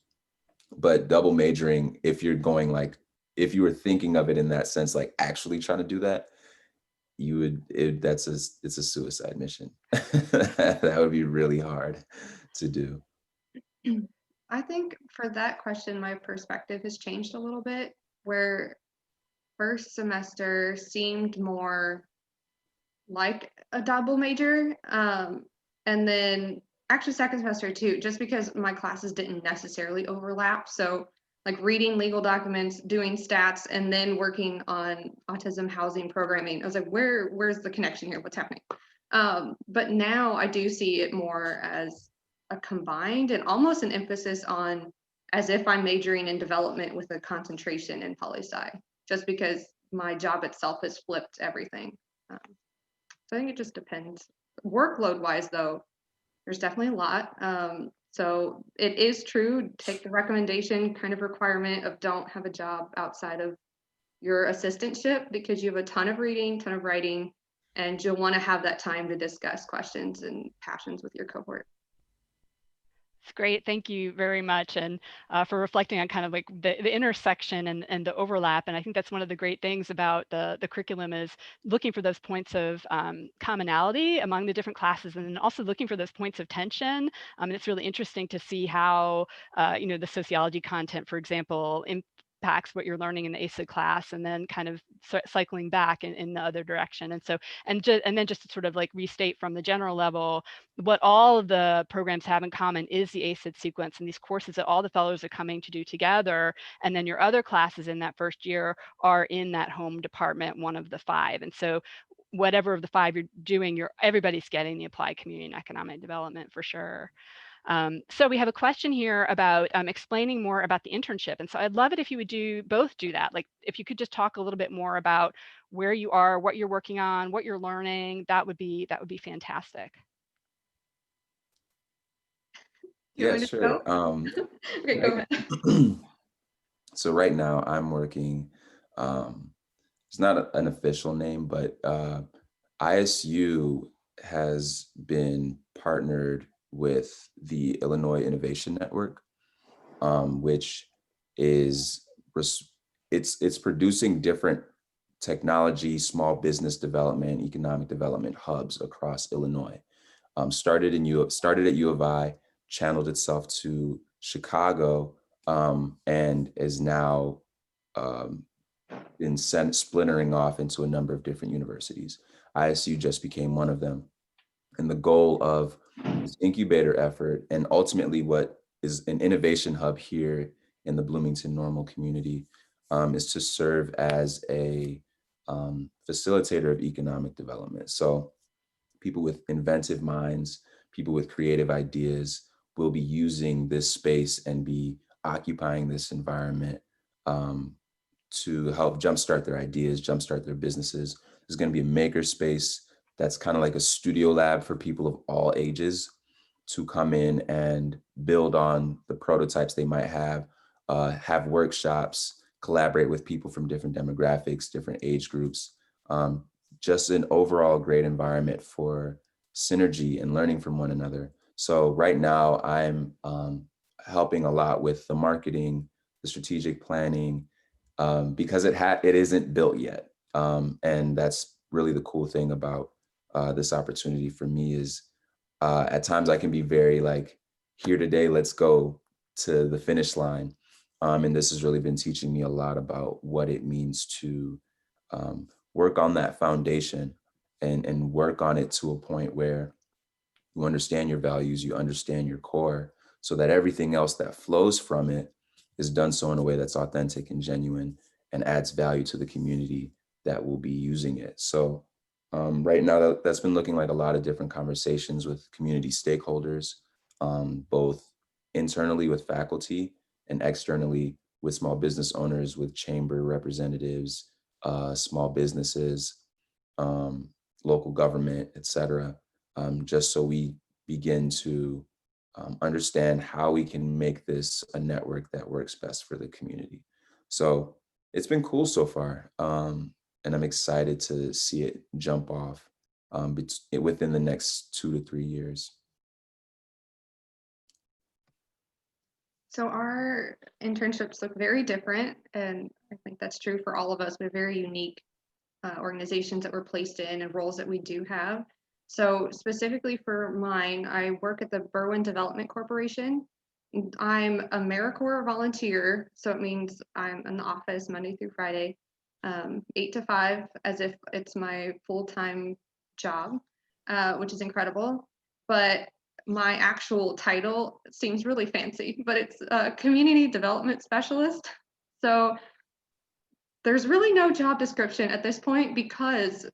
S2: But double majoring, if you're going like, if you were thinking of it in that sense, like actually trying to do that, it's a suicide mission. That would be really hard to do.
S3: I think for that question, my perspective has changed a little bit, where first semester seemed more like a double major. And then actually second semester too, just because my classes didn't necessarily overlap. So like reading legal documents, doing stats, and then working on autism housing programming. I was like, where's the connection here? What's happening? But now I do see it more as a combined and almost an emphasis on, as if I'm majoring in development with a concentration in poli-sci, just because my job itself has flipped everything. So I think it just depends. Workload wise, though, there's definitely a lot. So it is true, take the recommendation kind of requirement of don't have a job outside of your assistantship, because you have a ton of reading, ton of writing, and you'll want to have that time to discuss questions and passions with your cohort.
S1: It's great. Thank you very much. And for reflecting on kind of like the intersection and the overlap. And I think that's one of the great things about the curriculum is looking for those points of commonality among the different classes, and then also looking for those points of tension. And it's really interesting to see how, the sociology content, for example, impacts what you're learning in the ACID class, and then kind of cycling back in the other direction. And so, and then just to sort of like restate from the general level, what all of the programs have in common is the ACID sequence and these courses that all the fellows are coming to do together. And then your other classes in that first year are in that home department, one of the five. And so whatever of the five you're doing, everybody's getting the applied community and economic development for sure. So we have a question here about explaining more about the internship. And so I'd love it if you would both do that. Like if you could just talk a little bit more about where you are, what you're working on, what you're learning, that would be fantastic.
S3: You
S2: Yeah,
S3: want me to
S2: sure.
S3: go? Okay, go
S2: Right.
S3: ahead.
S2: So right now I'm working, it's not an official name, but ISU has been partnered with the Illinois Innovation Network, which is it's producing different technology, small business development, economic development hubs across Illinois. Started at U of I, channeled itself to Chicago, and is now um, splintering off into a number of different universities. ISU just became one of them. And the goal of this incubator effort, and ultimately what is an innovation hub here in the Bloomington-Normal community, is to serve as a facilitator of economic development. So people with inventive minds, people with creative ideas will be using this space and be occupying this environment um, to help jumpstart their ideas, jumpstart their businesses. There's going to be a maker space that's kind of like a studio lab for people of all ages to come in and build on the prototypes they might have workshops, collaborate with people from different demographics, different age groups. Um, just an overall great environment for synergy and learning from one another. So right now I'm helping a lot with the marketing, the strategic planning, because it isn't built yet. And that's really the cool thing about this opportunity for me is at times I can be very like, here today, let's go to the finish line. And this has really been teaching me a lot about what it means to work on that foundation and work on it to a point where you understand your values, you understand your core, so that everything else that flows from it is done so in a way that's authentic and genuine and adds value to the community that will be using it. So right now that's been looking like a lot of different conversations with community stakeholders, both internally with faculty and externally with small business owners, with chamber representatives, small businesses, um, local government, et cetera, just so we begin to understand how we can make this a network that works best for the community. So it's been cool so far. And I'm excited to see it jump off within the next 2 to 3 years.
S3: So our internships look very different, and I think that's true for all of us, but very unique organizations that we're placed in and roles that we do have. So specifically for mine, I work at the Berwyn Development Corporation. I'm a AmeriCorps volunteer, so it means I'm in the office Monday through Friday, 8 to 5, as if it's my full-time job, which is incredible. But my actual title seems really fancy, but it's a community development specialist. So there's really no job description at this point because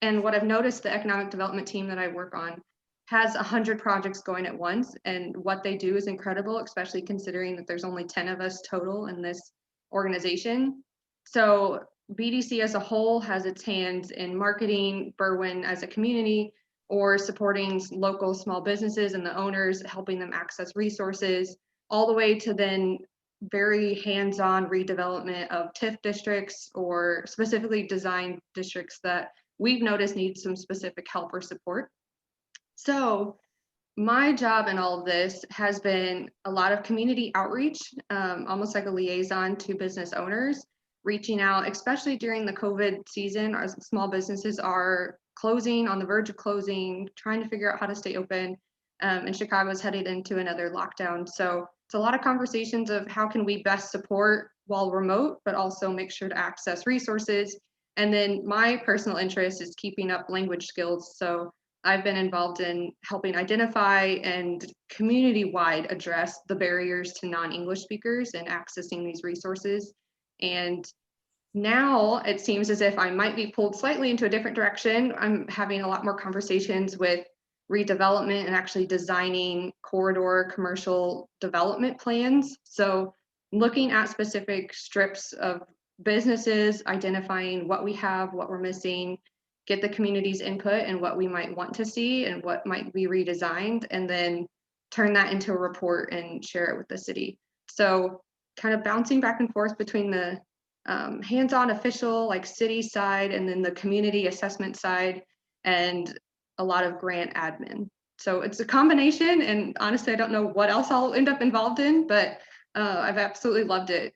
S3: and what I've noticed, the economic development team that I work on has 100 projects going at once, and what they do is incredible, especially considering that there's only 10 of us total in this organization. So BDC as a whole has its hands in marketing, Berwyn as a community, or supporting local small businesses and the owners, helping them access resources, all the way to then very hands-on redevelopment of TIF districts or specifically design districts that we've noticed need some specific help or support. So my job in all of this has been a lot of community outreach, almost like a liaison to business owners, reaching out, especially during the COVID season. Our small businesses are closing, on the verge of closing, trying to figure out how to stay open. And Chicago's headed into another lockdown. So it's a lot of conversations of how can we best support while remote, but also make sure to access resources. And then my personal interest is keeping up language skills. So I've been involved in helping identify and community-wide address the barriers to non-English speakers and accessing these resources. And now it seems as if I might be pulled slightly into a different direction. I'm having a lot more conversations with redevelopment and actually designing corridor commercial development plans. So looking at specific strips of businesses, identifying what we have, what we're missing, get the community's input and what we might want to see and what might be redesigned, and then turn that into a report and share it with the city. So kind of bouncing back and forth between the hands-on official like city side and then the community assessment side, and a lot of grant admin. So it's a combination, and honestly, I don't know what else I'll end up involved in, but I've absolutely loved it,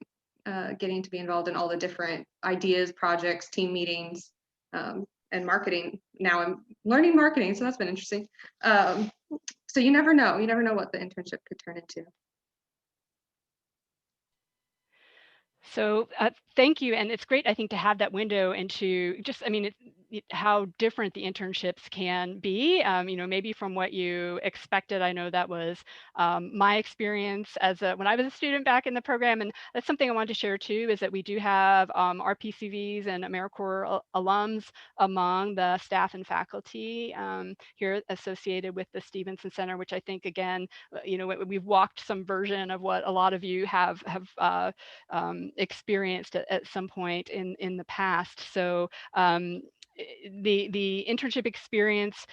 S3: getting to be involved in all the different ideas, projects, team meetings, and marketing. Now I'm learning marketing, so that's been interesting. So you never know what the internship could turn into.
S1: So thank you, and it's great, I think, to have that window into just, I mean, how different the internships can be. Maybe from what you expected. I know that was my experience when I was a student back in the program, and that's something I wanted to share too. Is that we do have RPCVs and AmeriCorps alums among the staff and faculty here associated with the Stevenson Center, which I think again, we've walked some version of what a lot of you have experienced at some point in the past. So the internship experience,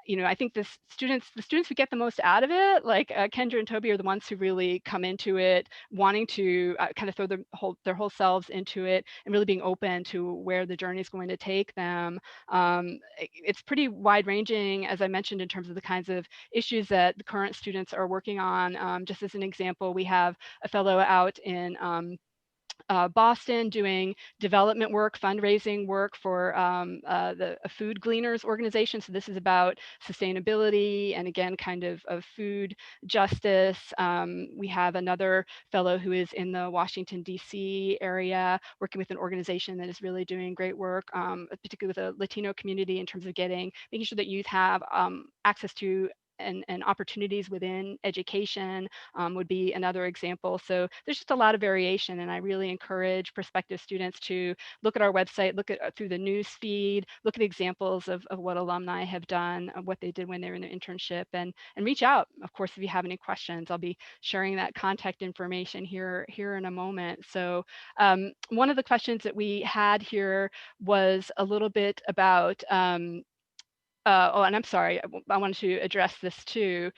S1: I think the students who get the most out of it, like Kendra and Toby, are the ones who really come into it wanting to kind of throw their whole selves into it and really being open to where the journey is going to take them. It's pretty wide ranging, as I mentioned, in terms of the kinds of issues that the current students are working on. Just as an example, we have a fellow out in Boston doing development work, fundraising work for the Food Gleaners organization. So this is about sustainability and again, kind of food justice. We have another fellow who is in the Washington, D.C. area, working with an organization that is really doing great work, particularly with the Latino community in terms of making sure that youth have access to and opportunities within education would be another example. So there's just a lot of variation, and I really encourage prospective students to look at our website, look at through the news feed, look at examples of what alumni have done, of what they did when they were in their internship, and reach out. Of course, if you have any questions, I'll be sharing that contact information here in a moment. So one of the questions that we had here was a little bit about and I'm sorry, I wanted to address this too.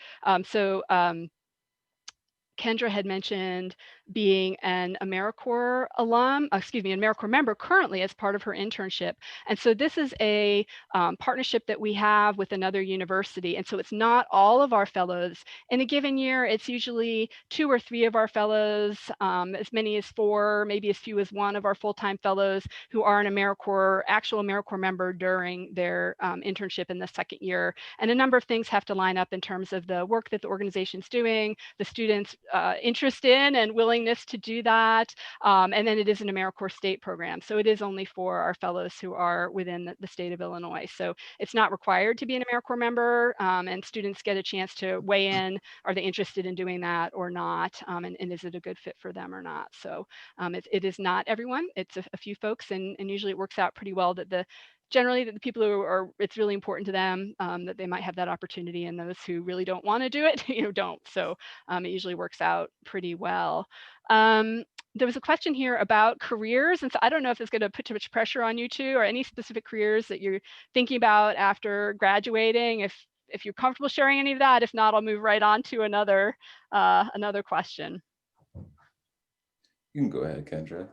S1: Kendra had mentioned being an AmeriCorps alum, an AmeriCorps member currently as part of her internship. And so this is a partnership that we have with another university. And so it's not all of our fellows. In a given year, it's usually 2 or 3 of our fellows, as many as 4, maybe as few as 1 of our full-time fellows who are an actual AmeriCorps member during their internship in the second year. And a number of things have to line up in terms of the work that the organization's doing, the students' interest in and willingness to do that. And then it is an AmeriCorps state program. So it is only for our fellows who are within the state of Illinois. So it's not required to be an AmeriCorps member, and students get a chance to weigh in. Are they interested in doing that or not? And is it a good fit for them or not? So it is not everyone. It's a few folks, and usually it works out pretty well that generally the people who are, it's really important to them that they might have that opportunity, and those who really don't want to do it, don't. So it usually works out pretty well. There was a question here about careers, and so I don't know if it's going to put too much pressure on you two, or any specific careers that you're thinking about after graduating. If you're comfortable sharing any of that, if not, I'll move right on to another question.
S2: You can go ahead, Kendra.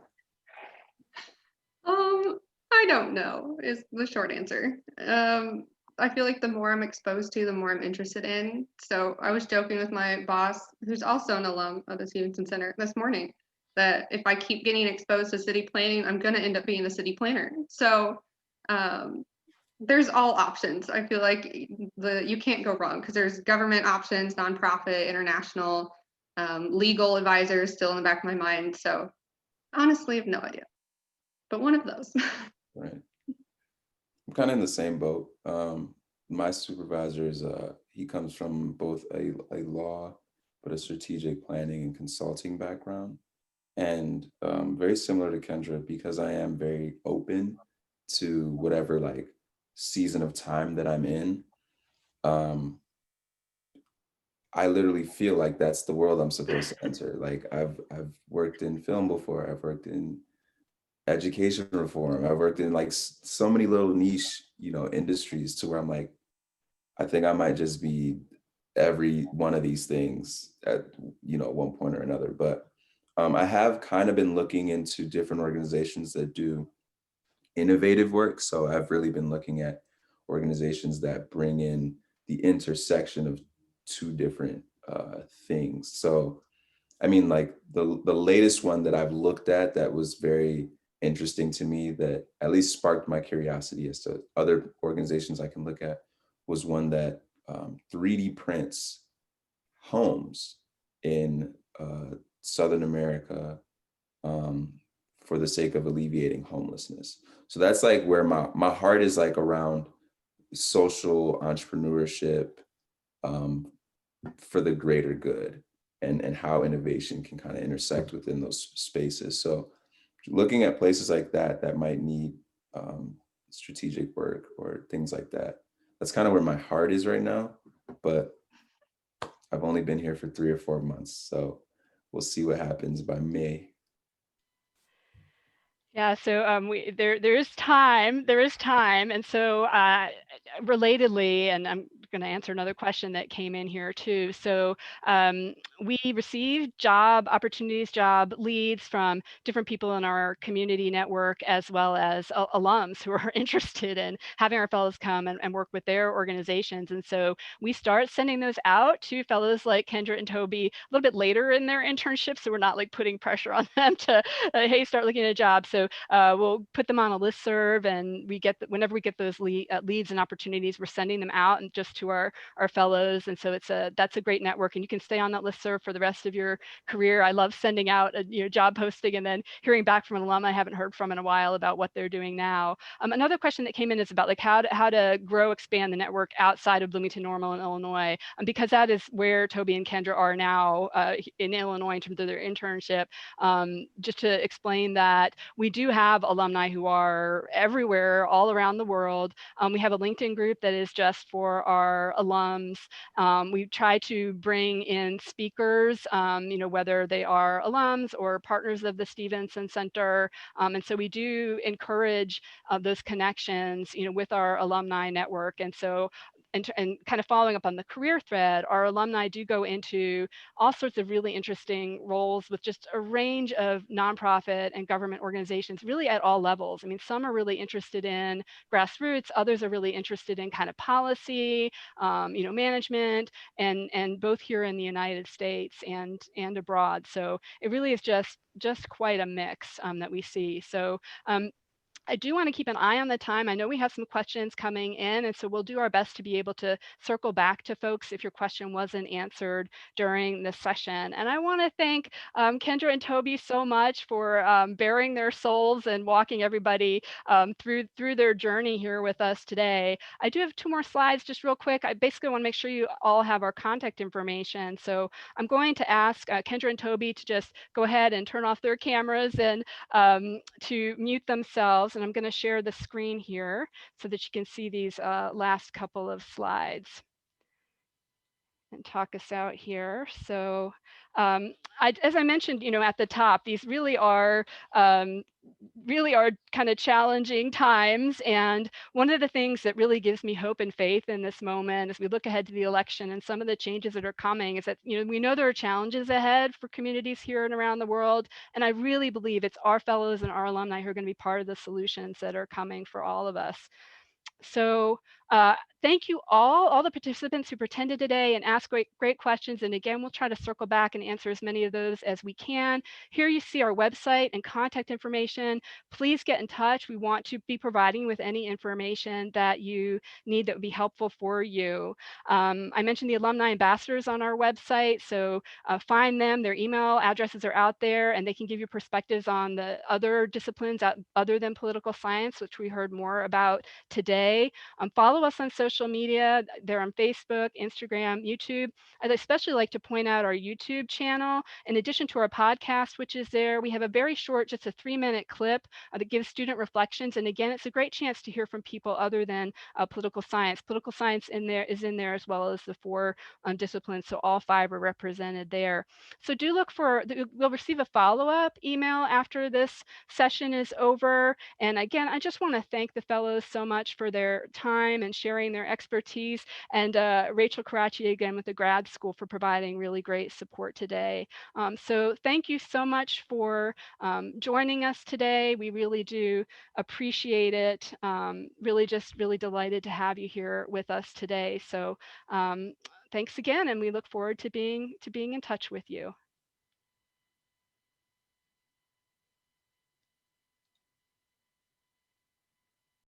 S3: I don't know is the short answer. I feel like the more I'm exposed to, the more I'm interested in. So I was joking with my boss, who's also an alum of the Stevenson Center, this morning, that if I keep getting exposed to city planning, I'm going to end up being a city planner. So there's all options. I feel like you can't go wrong, because there's government options, nonprofit, international, legal advisors still in the back of my mind. So honestly, I have no idea, but one of those.
S2: Right. I'm kind of in the same boat. My supervisor is he comes from both a law, but a strategic planning and consulting background, and very similar to Kendra, because I am very open to whatever like season of time that I'm in. um, I literally feel like that's the world I'm supposed to enter. Like I've worked in film before. I've worked in education reform. I've worked in like so many little niche, industries to where I'm like, I think I might just be every one of these things at one point or another. But I have kind of been looking into different organizations that do innovative work. So I've really been looking at organizations that bring in the intersection of two different things. So I mean, like the latest one that I've looked at that was very interesting to me, that at least sparked my curiosity as to other organizations I can look at, was one that 3D prints homes in Southern America, um, for the sake of alleviating homelessness. So that's like where my heart is, like around social entrepreneurship, um, for the greater good, and how innovation can kind of intersect within those spaces. So looking at places like that that might need strategic work or things like that, that's kind of where my heart is right now. But I've only been here for 3 or 4 months, so we'll see what happens by May.
S1: Yeah, so there is time, and so relatedly, and I'm going to answer another question that came in here too. So we receive job opportunities, job leads from different people in our community network, as well as alums who are interested in having our fellows come and work with their organizations. And so we start sending those out to fellows like Kendra and Toby a little bit later in their internship, so we're not like putting pressure on them to hey, start looking at a job. So we'll put them on a listserv, and whenever we get those leads and opportunities, we're sending them out and just to our fellows. And so that's a great network, and you can stay on that listserv for the rest of your career. I love sending out a job posting and then hearing back from an alum I haven't heard from in a while about what they're doing now. Another question that came in is about like how to grow, expand the network outside of Bloomington-Normal in Illinois, because that is where Toby and Kendra are now in Illinois in terms of their internship. Just to explain that we do have alumni who are everywhere, all around the world. We have a LinkedIn group that is just for our alums. We try to bring in speakers, whether they are alums or partners of the Stevenson Center. And so we do encourage those connections, with our alumni network. And so and kind of following up on the career thread, our alumni do go into all sorts of really interesting roles with just a range of nonprofit and government organizations, really at all levels. I mean, some are really interested in grassroots, others are really interested in kind of policy, management, and both here in the United States and abroad. So it really is just quite a mix that we see. So I do want to keep an eye on the time. I know we have some questions coming in, and so we'll do our best to be able to circle back to folks if your question wasn't answered during this session. And I want to thank Kendra and Toby so much for bearing their souls and walking everybody through their journey here with us today. I do have 2 more slides just real quick. I basically want to make sure you all have our contact information. So I'm going to ask Kendra and Toby to just go ahead and turn off their cameras and to mute themselves. And I'm going to share the screen here so that you can see these last couple of slides and talk us out here. So as I mentioned, at the top, these really are kind of challenging times. And one of the things that really gives me hope and faith in this moment as we look ahead to the election and some of the changes that are coming is that, we know there are challenges ahead for communities here and around the world. And I really believe it's our fellows and our alumni who are going to be part of the solutions that are coming for all of us. So thank you all the participants who attended today and asked great questions. And again, we'll try to circle back and answer as many of those as we can. Here you see our website and contact information. Please get in touch. We want to be providing with any information that you need that would be helpful for you. I mentioned the alumni ambassadors on our website, so find them. Their email addresses are out there, and they can give you perspectives on the other disciplines other than political science, which we heard more about today. Follow us on social social media. They're on Facebook, Instagram, YouTube. I'd especially like to point out our YouTube channel. In addition to our podcast, which is there, we have a very short, just a 3-minute clip that gives student reflections. And again, it's a great chance to hear from people other than political science. Political science is in there as well as the 4 disciplines. So all 5 are represented there. So do look for, we'll receive a follow-up email after this session is over. And again, I just want to thank the fellows so much for their time and sharing their expertise. And Rachel Karachi again with the grad school for providing really great support today. So thank you so much for joining us today. We really do appreciate it. Really delighted to have you here with us today. So thanks again, and we look forward to being in touch with you.